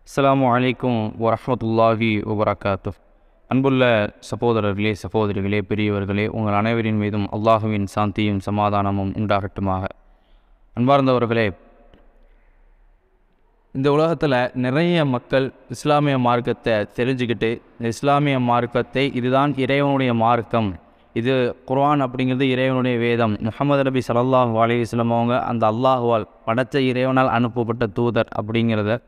அஸ்ஸலாமு அலைக்கும் வரஹ்மத்துல்லாஹி வபரகாத்துஹ். அன்புள்ள சகோதரர்களே, சகோதரிகளே, பெரியவர்களே, உங்கள் அனைவரின் மீதும் அல்லாஹுவின் சாந்தியும் சமாதானமும் உண்டாகட்டுமாக. அன்பார்ந்தவர்களே, இந்த உலகத்தில் நிறைய மக்கள் இஸ்லாமிய மார்க்கத்தை தெரிஞ்சுக்கிட்டு, இந்த இஸ்லாமிய மார்க்கத்தை இதுதான் இறைவனுடைய மார்க்கம், இது குர்ஆன் அப்படிங்கிறது இறைவனுடைய வேதம், முஹம்மது நபி ஸல்லல்லாஹு அலைஹி வஸல்லம் அவங்க அந்த அல்லாஹுவால் படைத்த இறைவனால் அனுப்பப்பட்ட தூதர் அப்படிங்கிறத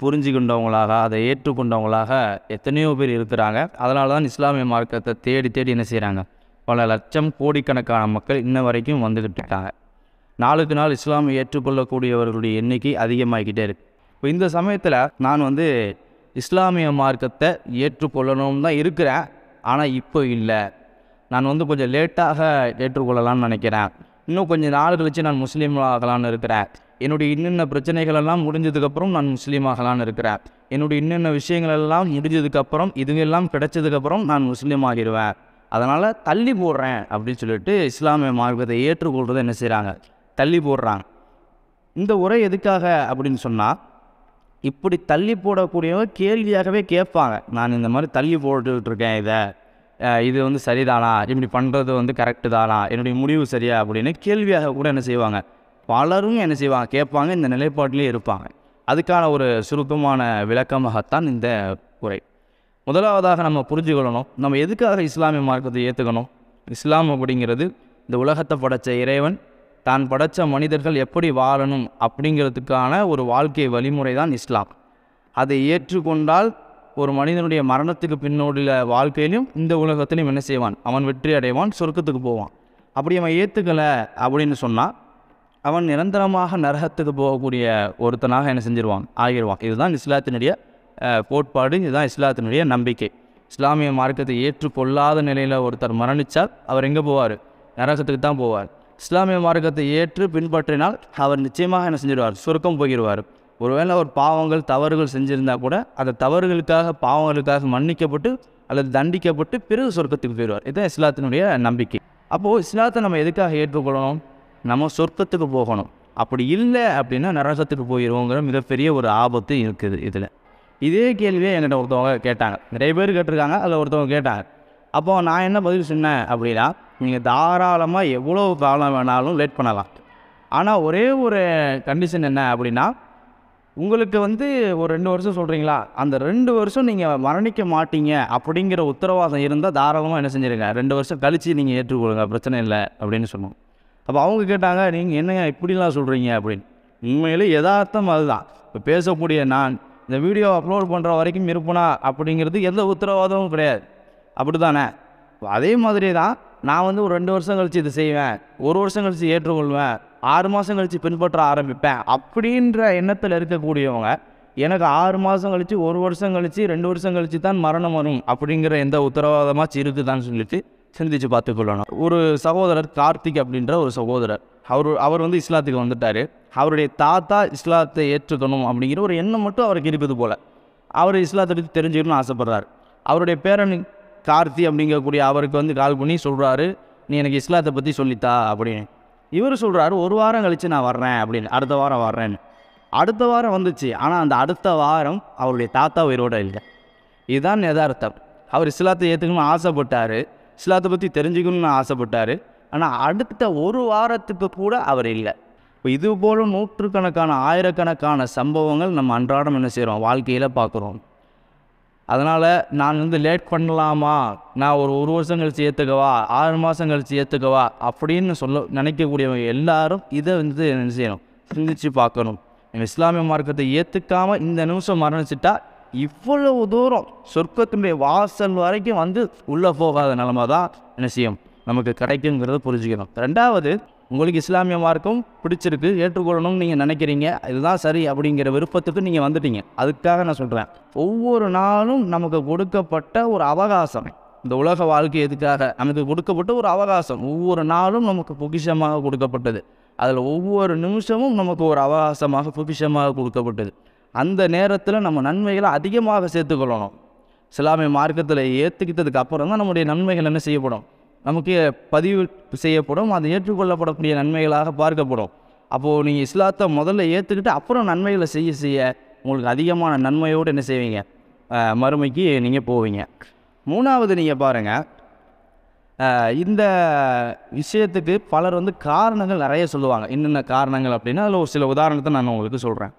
புரிஞ்சுக்கொண்டவங்களாக, அதை ஏற்றுக்கொண்டவங்களாக எத்தனையோ பேர் இருக்கிறாங்க. அதனால தான் இஸ்லாமிய மார்க்கத்தை தேடி தேடி என்ன செய்கிறாங்க, பல லட்சம் கோடிக்கணக்கான மக்கள் இன்ன வரைக்கும் வந்துக்கிட்டு இருக்காங்க. நாளுக்கு நாள் இஸ்லாமை ஏற்றுக்கொள்ளக்கூடியவர்களுடைய எண்ணிக்கை அதிகமாகிக்கிட்டே இருக்குது. இப்போ இந்த சமயத்தில் நான் இஸ்லாமிய மார்க்கத்தை ஏற்றுக்கொள்ளணும்னு தான் இருக்கிறேன். ஆனால் இப்போ இல்லை, நான் கொஞ்சம் லேட்டாக ஏற்றுக்கொள்ளலாம்னு நினைக்கிறேன். இன்னும் கொஞ்சம் நாள் கழித்து நான் முஸ்லீம் ஆகலான்னு இருக்கிறேன். என்னுடைய இன்னென்ன பிரச்சனைகளெல்லாம் முடிஞ்சதுக்கப்புறம் நான் முஸ்லீம் ஆகலான்னு இருக்கிறேன். என்னுடைய இன்னென்ன விஷயங்களெல்லாம் முடிஞ்சதுக்கப்புறம், இதுவெல்லாம் கிடைச்சதுக்கப்புறம் நான் முஸ்லீம் ஆகிடுவேன். அதனால் தள்ளி போடுறேன் அப்படின்னு சொல்லிட்டு இஸ்லாமிய மார்க்கத்தை ஏற்றுக்கொள்றதை என்ன செய்கிறாங்க, தள்ளி போடுறாங்க. இந்த உரை எதுக்காக அப்படின்னு சொன்னால், இப்படி தள்ளி போடக்கூடியவங்க கேள்வியாகவே கேட்பாங்க. நான் இந்த மாதிரி தள்ளி போட்டுட்ருக்கேன், இது சரிதானா, இப்படி பண்ணுறது கரெக்டு தானா, என்னுடைய முடிவு சரியா அப்படின்னு கேள்வியாக கூட என்ன செய்வாங்க, பலரும் என்ன செய்வாங்க, கேட்பாங்க, இந்த நிலைப்பாட்டிலே இருப்பாங்க. அதுக்கான ஒரு சுருக்கமான விளக்கமாகத்தான் இந்த உரை. முதலாவதாக நம்ம புரிஞ்சுக்கொள்ளணும், நம்ம எதுக்காக இஸ்லாமிய மார்க்கத்தை ஏற்றுக்கணும். இஸ்லாம் அப்படிங்கிறது இந்த உலகத்தை படைத்த இறைவன் தான் படைத்த மனிதர்கள் எப்படி வாழணும் அப்படிங்கிறதுக்கான ஒரு வாழ்க்கை வழிமுறை தான் இஸ்லாம். அதை ஏற்றுக்கொண்டால் ஒரு மனிதனுடைய மரணத்துக்கு பின்னோடிய வாழ்க்கையிலும் இந்த உலகத்திலையும் என்ன செய்வான், அவன் வெற்றி அடைவான், சொர்க்கத்துக்கு போவான். அப்படி அவன் ஏற்றுக்கலை அப்படின்னு சொன்னால் அவன் நிரந்தரமாக நரகத்துக்கு போகக்கூடிய ஒருத்தனாக என்ன செஞ்சிருவான், ஆகிடுவான். இதுதான் இஸ்லாத்தினுடைய கோட்பாடு, இதுதான் இஸ்லாத்தினுடைய நம்பிக்கை. இஸ்லாமிய மார்க்கத்தை ஏற்றுக்கொள்ளாத நிலையில் ஒருத்தர் மரணித்தால் அவர் எங்கே போவார், நரகத்துக்கு தான் போவார். இஸ்லாமிய மார்க்கத்தை ஏற்று பின்பற்றினால் அவர் நிச்சயமாக என்ன செஞ்சிடுவார், சொர்க்கம் போயிடுவார். ஒருவேளை அவர் பாவங்கள் தவறுகள் செஞ்சுருந்தால் கூட அந்த தவறுகளுக்காக பாவங்களுக்காக மன்னிக்கப்பட்டு அல்லது தண்டிக்கப்பட்டு பிறகு சொர்க்கத்துக்கு போயிடுவார். இதுதான் இஸ்லாத்தினுடைய நம்பிக்கை. அப்போது இஸ்லாத்தை நம்ம எதுக்காக ஏற்றுக்கொள்ளணும், நம்ம சொர்க்கத்துக்கு போகணும். அப்படி இல்லை அப்படின்னா நரகத்துக்கு போயிடுவோங்கிற மிகப்பெரிய ஒரு ஆபத்து இருக்குது இதில். இதே கேள்வியே என்கிட்ட ஒருத்தவங்க கேட்டாங்க, நிறைய பேர் கேட்டிருக்காங்க, அதில் ஒருத்தவங்க கேட்டாங்க. அப்போது நான் என்ன பதில் சொன்னேன் அப்படின்னா, நீங்கள் தாராளமாக எவ்வளோ காலம் வேணாலும் லேட் பண்ணலாம். ஆனால் ஒரே ஒரு கண்டிஷன் என்ன அப்படின்னா, உங்களுக்கு ஒரு 2 வருஷம் சொல்கிறீங்களா, அந்த 2 வருஷம் நீங்கள் மரணிக்க மாட்டீங்க அப்படிங்கிற உத்தரவாதம் இருந்தால் தாராளமாக என்ன செஞ்சுருங்க, 2 வருஷம் கழித்து நீங்கள் ஏற்றுக்கொள்ளுங்க, பிரச்சனை இல்லை அப்படின்னு சொன்னோம். அப்போ அவங்க கேட்டாங்க, நீங்கள் என்னங்க இப்படிலாம் சொல்கிறீங்க அப்படின்னு. உண்மையிலே யதார்த்தம் அதுதான். இப்போ பேசக்கூடிய நான் இந்த வீடியோ அப்லோட் பண்ணுற வரைக்கும் இருப்பேனா அப்படிங்கிறது எந்த உத்தரவாதமும் கிடையாது, அப்படி தானே. அதே மாதிரி தான் நான் ஒரு 2 வருஷம் கழித்து இது செய்வேன், 1 வருஷம் கழித்து ஏற்றுக்கொள்வேன், 6 மாதம் கழித்து பின்பற்ற ஆரம்பிப்பேன் அப்படின்ற எண்ணத்தில் இருக்கக்கூடியவங்க எனக்கு 6 மாதம் கழித்து, 1 வருஷம் கழித்து, 2 வருஷம் கழித்து தான் மரணம் வரும் அப்படிங்கிற எந்த உத்தரவாதமாச்சு இருக்குதான்னு சொல்லிட்டு சிந்திச்சு பார்த்துக்கொள்ளணும். ஒரு சகோதரர் கார்த்திக் அப்படின்ற ஒரு சகோதரர், அவர் இஸ்லாத்துக்கு வந்துட்டார். அவருடைய தாத்தா இஸ்லாத்தை ஏற்றுக்கணும் அப்படிங்கிற ஒரு எண்ணம் மட்டும் அவருக்கு இருக்குது போல். அவர் இஸ்லாத்தை பற்றி தெரிஞ்சுக்கணும்னு ஆசைப்பட்றாரு. அவருடைய பேரன் கார்த்தி அப்படிங்கக்கூடிய அவருக்கு கால் பண்ணி சொல்கிறாரு, நீ எனக்கு இஸ்லாத்தை பற்றி சொல்லித்தா அப்படின்னு. இவர் சொல்கிறாரு, 1 வாரம் கழித்து நான் வர்றேன் அப்படின்னு, அடுத்த வாரம் வர்றேன்னு. அடுத்த வாரம் வந்துச்சு, ஆனால் அந்த அடுத்த வாரம் அவருடைய தாத்தா உயிரோடு இல்லை. இதுதான் யதார்த்தம். அவர் இஸ்லாத்தை ஏற்றுக்கணும்னு ஆசைப்பட்டார், இஸ்லாத்தை பற்றி தெரிஞ்சுக்கணும்னு ஆசைப்பட்டார். ஆனால் அடுத்த 1 வாரத்துக்கு கூட அவர் இல்லை. இப்போ இது போல் நூற்றுக்கணக்கான ஆயிரக்கணக்கான சம்பவங்கள் நம்ம அன்றாடம் என்ன செய்கிறோம், வாழ்க்கையில் பார்க்குறோம். அதனால் நான் லேட் பண்ணலாமா, நான் ஒரு 1 வருஷம் கழித்து ஏற்றுக்கவா, 6 மாதம் கழித்து ஏற்றுக்கவா அப்படின்னு நினைக்கக்கூடியவங்க எல்லாரும் இதை என்ன செய்யணும், சிந்திச்சு பார்க்கணும். இஸ்லாமிய மார்க்கத்தை ஏற்றுக்காமல் இந்த நிமிஷம் மரணிச்சிட்டா இவ்வளவு தூரம் சொர்க்கத்தினுடைய வாசல் வரைக்கும் உள்ளே போகாத நிலமை தான் என்ன செய்யும், நமக்கு கிடைக்குங்கிறத புரிஞ்சுக்கணும். 2வது, உங்களுக்கு இஸ்லாமிய மார்க்கம் பிடிச்சிருக்கு, ஏற்றுக்கொள்ளணும்னு நீங்கள் நினைக்கிறீங்க, இதுதான் சரி அப்படிங்கிற விருப்பத்துக்கு நீங்கள் வந்துட்டீங்க. அதுக்காக நான் சொல்கிறேன், ஒவ்வொரு நாளும் நமக்கு கொடுக்கப்பட்ட ஒரு அவகாசம், இந்த உலக வாழ்க்கை எதுக்காக நமக்கு கொடுக்கப்பட்ட ஒரு அவகாசம், ஒவ்வொரு நாளும் நமக்கு பொக்கிஷமாக கொடுக்கப்பட்டது. அதில் ஒவ்வொரு நிமிஷமும் நமக்கு ஒரு அவகாசமாக பொக்கிஷமாக கொடுக்கப்பட்டது. அந்த நேரத்தில் நம்ம நன்மைகளை அதிகமாக சேர்த்துக்கொள்ளணும். இஸ்லாமிய மார்க்கத்தில் ஏற்றுக்கிட்டதுக்கு அப்புறம் தான் நம்முடைய நன்மைகள் என்ன செய்யப்படும், நமக்கு பதிவு செய்யப்படும், அது ஏற்றுக்கொள்ளப்படக்கூடிய நன்மைகளாக பார்க்கப்படும். அப்போது நீங்கள் இஸ்லாத்தை முதல்ல ஏற்றுக்கிட்டு அப்புறம் நன்மைகளை செய்ய உங்களுக்கு அதிகமான நன்மையோடு என்ன செய்வீங்க, மறுமைக்கு நீங்கள் போவீங்க. மூணாவது நீங்கள் பாருங்கள், இந்த விஷயத்துக்கு பலர் வந்து காரணங்கள் நிறைய சொல்லுவாங்க. என்னென்ன காரணங்கள் அப்படின்னா அதில் ஒரு சில உதாரணத்தை நான் உங்களுக்கு சொல்கிறேன்.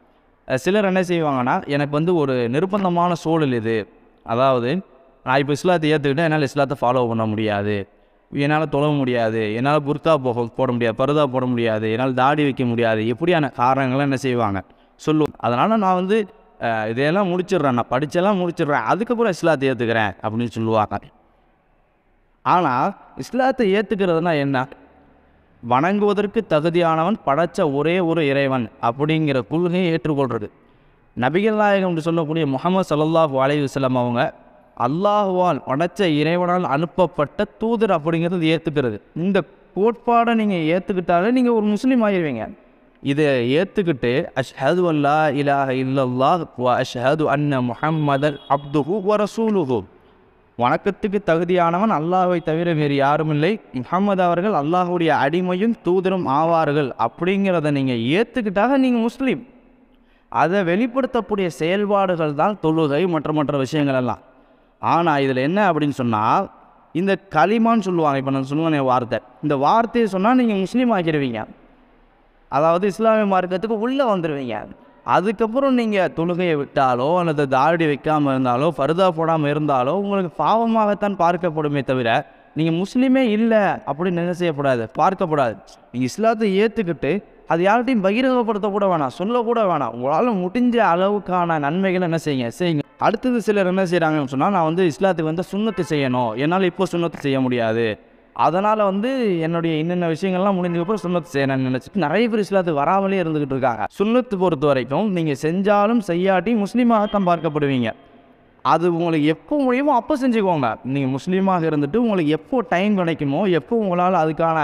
சிலர் என்ன செய்வாங்கன்னா, எனக்கு வந்து ஒரு நிர்பந்தமான சூழல் இது, அதாவது நான் இப்போ இஸ்லாத்தை ஏற்றுக்கிட்டேன், என்னால் இஸ்லாத்தை ஃபாலோ பண்ண முடியாது, என்னால் தொழ முடியாது, என்னால் புர்கா போட முடியாது, பர்தா போட முடியாது, என்னால் தாடி வைக்க முடியாது, எப்படியான காரணங்கள்லாம் என்ன செய்வாங்க சொல்லுவோம். அதனால் நான் வந்து இதையெல்லாம் முடிச்சிடுறேன், நான் படித்தெல்லாம் முடிச்சிடுறேன், அதுக்கப்புறம் இஸ்லாத்தை ஏற்றுக்கிறேன் அப்படின்னு சொல்லுவாங்க. ஆனால் இஸ்லாத்தை ஏற்றுக்கிறதுனா என்ன? வணங்குவதற்கு தகுதியானவன் படைத்த ஒரே ஒரு இறைவன் அப்படிங்கிற கொள்கையை ஏற்றுக்கொள்கிறது. நபிகள் நாயகம் என்று சொல்லக்கூடிய முஹம்மது ஸல்லல்லாஹு அலைஹி வஸல்லம் அவங்க அல்லாஹுவால் படைத்த இறைவனால் அனுப்பப்பட்ட தூதர் அப்படிங்கிறது ஏற்றுக்கிறது. இந்த கோட்பாடை நீங்கள் ஏற்றுக்கிட்டாலே நீங்கள் ஒரு முஸ்லீம் ஆகிடுவீங்க. இதை ஏற்றுக்கிட்டு அஷ்ஹது அல்லா இலாஹ இல்லல்லாஹ் வ அஷ்ஹது அன்ன முஹம்மதன் அப்துஹு வ ரசூலுஹு, வணக்கத்துக்கு தகுதியானவன் அல்லாஹ்வை தவிர வேறு யாரும் இல்லை, முஹம்மது அவர்கள் அல்லாஹுடைய அடிமையும் தூதரும் ஆவார்கள் அப்படிங்கிறத நீங்கள் ஏற்றுக்கிட்டாக நீங்கள் முஸ்லீம். அதை வெளிப்படுத்தக்கூடிய செயல்பாடுகள் தான் தொழுகை, மற்ற விஷயங்கள் எல்லாம். ஆனால் இதில் என்ன அப்படின்னு சொன்னால், இந்த கலிமான்னு சொல்லுவாங்க, இப்போ நான் சொல்லுவேன் வார்த்தை, இந்த வார்த்தையை சொன்னால் நீங்கள் முஸ்லீம் ஆக்கிடுவீங்க, அதாவது இஸ்லாமிய மார்க்கத்துக்கு உள்ளே வந்துடுவீங்க. அதுக்கப்புறம் நீங்கள் தொழுகையை விட்டாலோ அல்லது தாடி வைக்காமல் இருந்தாலோ ஃபர்தா போடாமல் இருந்தாலோ உங்களுக்கு பாவமாகத்தான் பார்க்கப்படுமே தவிர நீங்கள் முஸ்லீமே இல்லை அப்படின்னு என்ன செய்யக்கூடாது, பார்க்கப்படாது. நீங்கள் இஸ்லாத்தை ஏற்றுக்கிட்டு அது யார்கிட்டையும் பகிரங்கப்படுத்தக்கூட வேணாம், சொல்லக்கூட வேணாம். உங்களால் முடிஞ்ச அளவுக்கான நன்மைகளை என்ன செய்யுங்க. அடுத்தது சிலர் என்ன செய்கிறாங்கன்னு சொன்னால், நான் வந்து இஸ்லாத்துக்கு வந்து சுன்னத்து செய்யணும், என்னால் இப்போ சுன்னத்து செய்ய முடியாது, அதனால் வந்து என்னுடைய இன்னென்ன விஷயங்கள்லாம் முடிஞ்சதுக்கப்புறம் சுன்னத்து செய்யணும்னு நினச்சிட்டு நிறைய பேர் இஸ்லாத்துக்கு வராமலே இருந்துக்கிட்டு இருக்காங்க. சுன்னத்து பொறுத்த வரைக்கும் நீங்கள் செஞ்சாலும் செய்யாட்டி முஸ்லீமாகத்தான் பார்க்கப்படுவீங்க. அது உங்களுக்கு எப்போ முடியுமோ அப்போ செஞ்சுக்கோங்க. நீங்கள் முஸ்லீமாக இருந்துட்டு உங்களுக்கு எப்போ டைம் கிடைக்குமோ, எப்போ உங்களால் அதுக்கான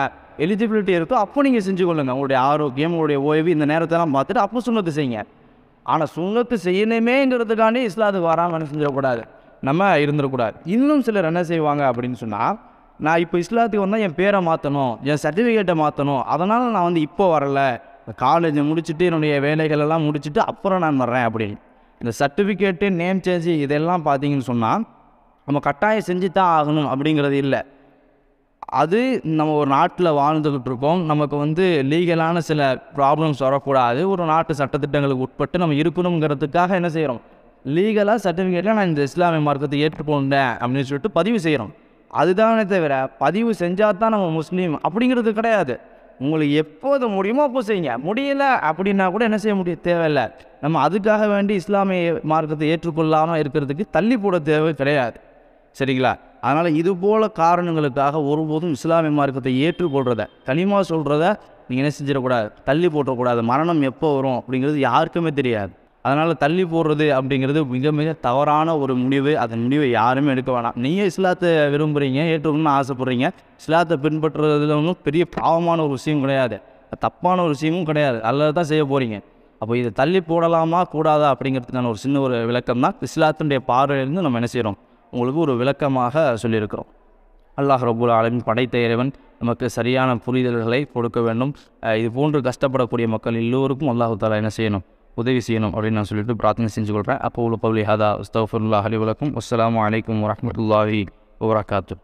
எலிஜிபிலிட்டி இருக்கோ அப்போ நீங்கள் செஞ்சு கொள்ளுங்கள். உங்களுடைய ஆரோக்கியம், உங்களுடைய ஓய்வு, இந்த நேரத்தெல்லாம் பார்த்துட்டு அப்போ சுன்னத்து செய்யுங்க. ஆனால் சுன்னத்து செய்யணுமேங்கிறதுக்காண்டி இஸ்லாத்துக்கு வராமல் செஞ்சிடக்கூடாது, நம்ம இருந்துடக்கூடாது. இன்னும் சிலர் என்ன செய்வாங்க அப்படின்னு சொன்னால், நான் இப்போ இஸ்லாத்துக்கு வந்தால் என் பேரை மாற்றணும், என் சர்டிஃபிகேட்டை மாற்றணும், அதனால் நான் வந்து இப்போ வரலை, காலேஜை முடிச்சுட்டு என்னுடைய வேலைகளெல்லாம் முடிச்சுட்டு அப்புறம் நான் வர்றேன் அப்படின்னு. இந்த சர்டிஃபிகேட்டு, நேம் சேஞ்சு இதெல்லாம் பார்த்தீங்கன்னு சொன்னால் நம்ம கட்டாயம் செஞ்சு தான் ஆகணும் அப்படிங்கிறது இல்லை. அது நம்ம ஒரு நாட்டில் வாழ்ந்துக்கிட்டு இருக்கோம், நமக்கு வந்து லீகலான சில ப்ராப்ளம்ஸ் வரக்கூடாது, ஒரு நாட்டு சட்டத்திட்டங்களுக்கு உட்பட்டு நம்ம இருக்கணுங்கிறதுக்காக என்ன செய்கிறோம், லீகலாக சர்டிஃபிகேட்டில் நான் இந்த இஸ்லாமிய மார்க்கத்தை ஏற்றுக்கொண்டேன் அப்படின்னு சொல்லிட்டு பதிவு செய்கிறோம். அதுதானே தவிர பதிவு செஞ்சால் தான் நம்ம முஸ்லீம் அப்படிங்கிறது கிடையாது. உங்களுக்கு எப்போது முடியுமோ அப்போ செய்யுங்க, முடியலை அப்படின்னா கூட என்ன செய்ய முடியும், தேவையில்லை. நம்ம அதுக்காக வேண்டி இஸ்லாமிய மார்க்கத்தை ஏற்றுக்கொள்ளாமல் இருக்கிறதுக்கு தள்ளி போட தேவை கிடையாது, சரிங்களா? அதனால் இதுபோல் காரணங்களுக்காக ஒருபோதும் இஸ்லாமிய மார்க்கத்தை ஏற்றுக்கொள்கிறத, கலிமா சொல்கிறத நீங்கள் என்ன செஞ்சிடக்கூடாது, தள்ளி போட்டக்கூடாது. மரணம் எப்போ வரும் அப்படிங்கிறது யாருக்குமே தெரியாது. அதனால் தள்ளி போடுறது அப்படிங்கிறது மிக மிக தவறான ஒரு முடிவு. அந்த முடிவை யாருமே எடுக்க வேணாம். நீங்கள் இஸ்லாத்தை விரும்புகிறீங்க, ஏற்றுக்கணும்னு ஆசைப்பட்றீங்க, இஸ்லாத்தை பின்பற்றுறதுல ஒன்றும் பெரிய பாவமான ஒரு விஷயம் கிடையாது, தப்பான ஒரு விஷயமும் கிடையாது, அல்லது தான் செய்ய போகிறீங்க. அப்போ இதை தள்ளி போடலாமா கூடாதா அப்படிங்கிறதுக்கான ஒரு சின்ன ஒரு விளக்கம் தான் இஸ்லாத்தினுடைய பார்வையிலிருந்து நம்ம என்ன செய்கிறோம், உங்களுக்கு ஒரு விளக்கமாக சொல்லியிருக்கிறோம். அல்லாஹ் ரப்பல் ஆலமீன் படைத்த இறைவன் நமக்கு சரியான புரிதல்களை கொடுக்க வேண்டும். இது போன்று கஷ்டப்படக்கூடிய மக்கள் எல்லோருக்கும் அல்லாஹ் தஆலா என்ன செய்யணும், உதவி செய்யணும் அப்படின்னு நான் சொல்லிட்டு பிரார்த்தனை செஞ்சு கொள்கிறேன். அப்போ உள்ள பவுலி ஹதா அஸ்தக்ஃபிருல்லாஹ் லி வலக்கும். அஸ்ஸலாமு அலைக்கும் வரஹ்மத்துல்லாஹி வபரகாத்துஹு.